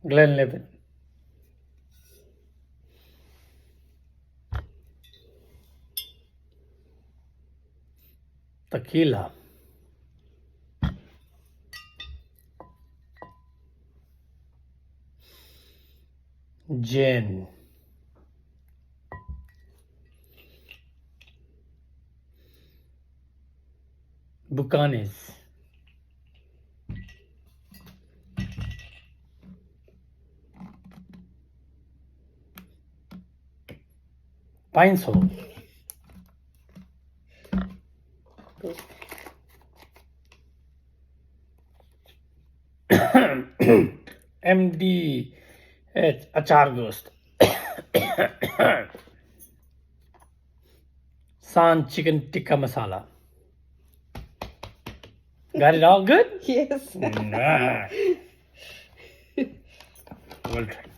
Glenlivet. Tequila. Gin. Bucanes. Pine Sol. MD Achar Ghost. San Chicken Tikka Masala. Got it all good? Yes. Well tried.